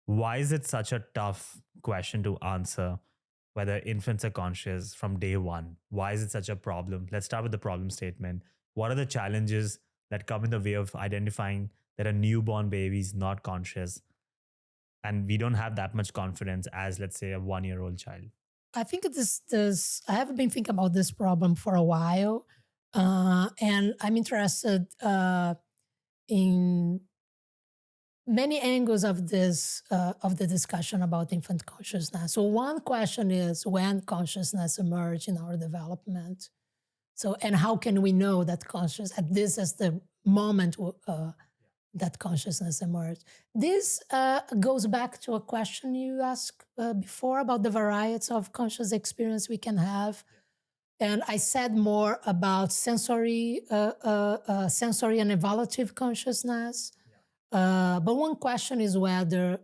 Why is it such a tough question to answer whether infants are conscious from day one? Why is it such a problem? Let's start with the problem statement. What are the challenges that come in the way of identifying that a newborn baby is not conscious and we don't have that much confidence as, let's say, a 1 year old child? I think this I have been thinking about this problem for a while, and I'm interested in many angles of the discussion about infant consciousness. So one question is when consciousness emerge in our development. So and how can we know that that this is the moment that consciousness emerged? This goes back to a question you asked before about the varieties of conscious experience we can have. And I said more about sensory and evaluative consciousness. But one question is whether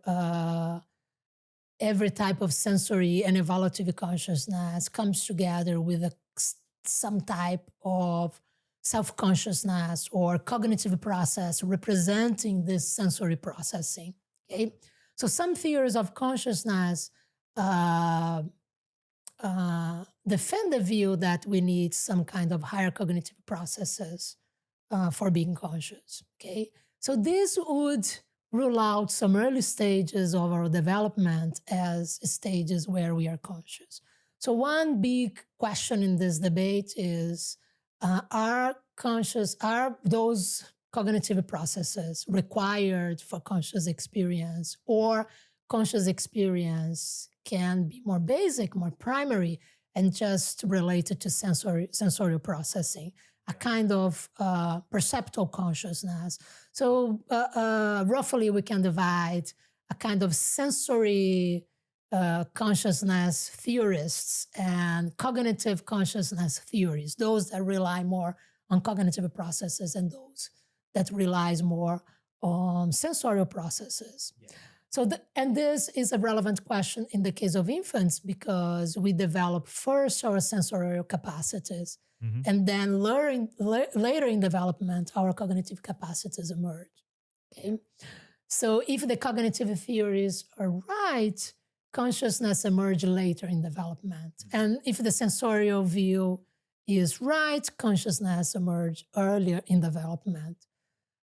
every type of sensory and evaluative consciousness comes together with some type of self-consciousness or cognitive process representing this sensory processing. Okay, so some theories of consciousness defend the view that we need some kind of higher cognitive processes for being conscious. Okay, so this would rule out some early stages of our development as stages where we are conscious. So one big question in this debate is, are those cognitive processes required for conscious experience, or conscious experience can be more basic, more primary, and just related to sensorial processing, a kind of perceptual consciousness. So roughly we can divide a kind of sensory consciousness theorists and cognitive consciousness theories, those that rely more on cognitive processes and those that relies more on sensorial processes. Yeah. So, and this is a relevant question in the case of infants because we develop first our sensorial capacities, and then later in development, our cognitive capacities emerge. Okay? So if the cognitive theories are right, consciousness emerge later in development. And if the sensorial view is right, consciousness emerge earlier in development.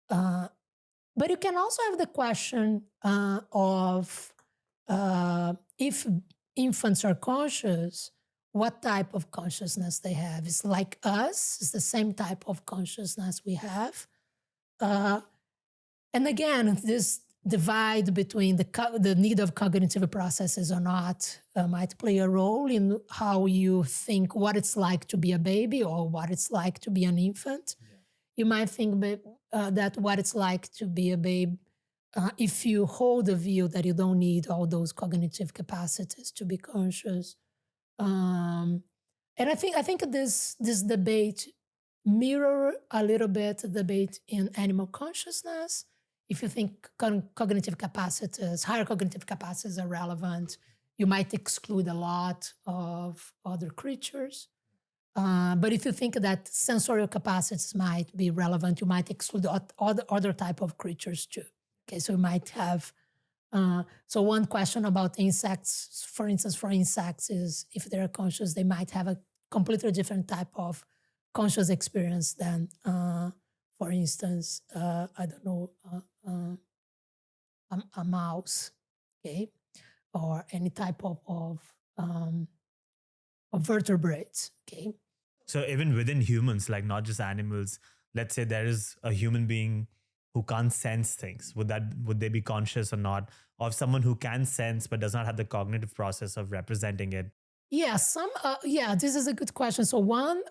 But you can also have the question of if infants are conscious, what type of consciousness they have. It's like us, it's the same type of consciousness we have. And again, this divide between the need of cognitive processes or not might play a role in how you think what it's like to be a baby or what it's like to be an infant. Yeah. You might think that what it's like to be a babe, if you hold the view that you don't need all those cognitive capacities to be conscious. And I think this debate mirror a little bit the debate in animal consciousness. If you think cognitive capacities, higher cognitive capacities are relevant, you might exclude a lot of other creatures. But if you think that sensorial capacities might be relevant, you might exclude other type of creatures too. Okay, so you might have, so one question about insects, for instance, for insects is if they're conscious, they might have a completely different type of conscious experience than, for instance, I don't know, a mouse, okay, or any type of vertebrates, okay. So even within humans, like not just animals, let's say there is a human being who can't sense things. Would they be conscious or not? Or someone who can sense but does not have the cognitive process of representing it? Yeah, this is a good question. So one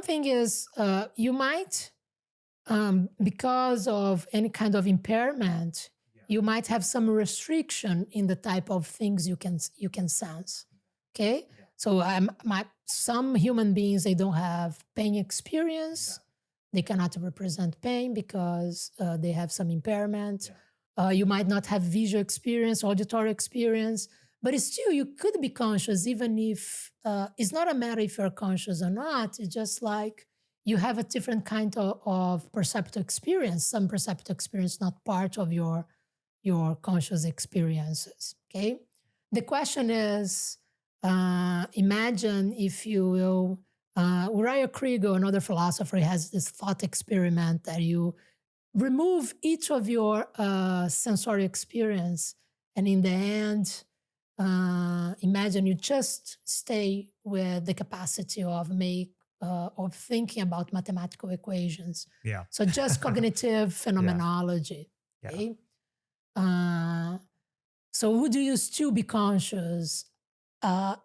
thing is you might, because of any kind of impairment, you might have some restriction in the type of things you can sense. Okay, yeah. So some human beings, they don't have pain experience. Yeah. They cannot represent pain because they have some impairment. Yeah. You might not have visual experience, auditory experience, but still you could be conscious even if it's not a matter if you're conscious or not. It's just like you have a different kind of perceptual experience. Some perceptual experience not part of your your conscious experiences. Okay. The question is, imagine if you will, Uriah Kriger, another philosopher, has this thought experiment that you remove each of your sensory experience, and in the end, imagine you just stay with the capacity of thinking about mathematical equations. Yeah. So just cognitive phenomenology. Yeah. Okay. So would you still be conscious? My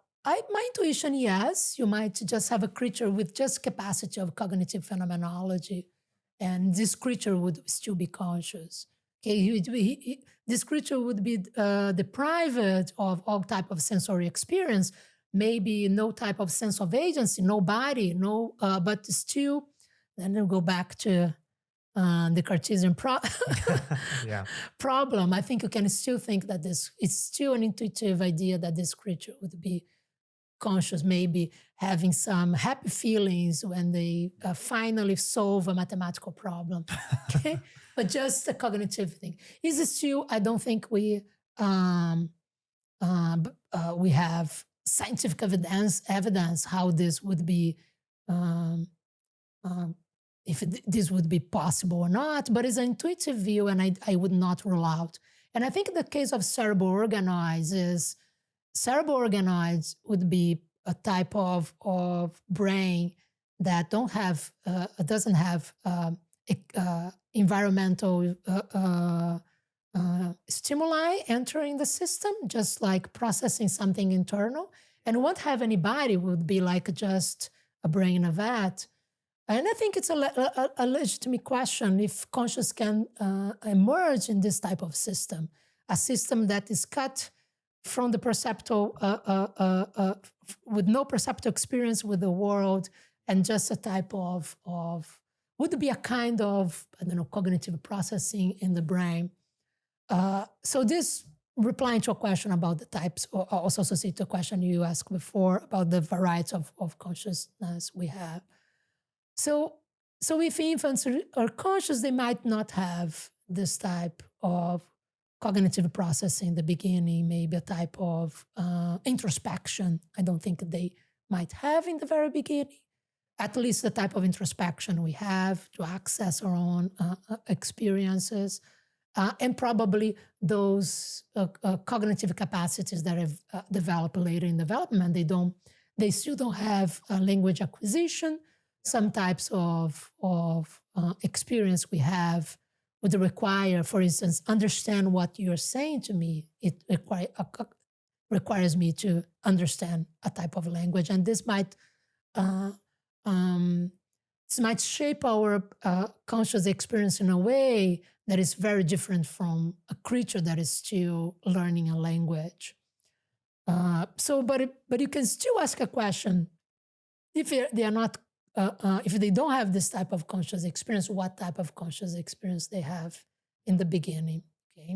intuition, yes, you might just have a creature with just capacity of cognitive phenomenology, and this creature would still be conscious. Okay, this creature would be deprived of all type of sensory experience, maybe no type of sense of agency, no body, but still. Then we'll go back to the Cartesian Yeah. problem. I think you can still think that it's still an intuitive idea that this creature would be conscious, maybe having some happy feelings when they finally solve a mathematical problem. Okay, but just a cognitive thing. Is it still? I don't think we have scientific evidence how this would be. If this would be possible or not, but it's an intuitive view, and I would not rule out. And I think the case of cerebral organoids would be a type of brain that doesn't have environmental stimuli entering the system, just like processing something internal, and won't have any body, would be like just a brain in a vat. And I think it's a legitimate question if conscious can emerge in this type of system, a system that is cut from the perceptual, with no perceptual experience with the world, and just a type of would be a kind of, I don't know, cognitive processing in the brain. So this, replying to a question about the types, or also associated to a question you asked before about the varieties of consciousness we have. So if infants are conscious, they might not have this type of cognitive processing in the beginning, maybe a type of introspection. I don't think they might have in the very beginning, at least the type of introspection we have to access our own experiences, and probably those cognitive capacities that have developed later in development. They still don't have language acquisition. Some types of experience we have would require, for instance, understand what you're saying to me. It requires me to understand a type of language, and this might shape our conscious experience in a way that is very different from a creature that is still learning a language. But you can still ask a question if they are not. If they don't have this type of conscious experience, what type of conscious experience they have in the beginning, okay?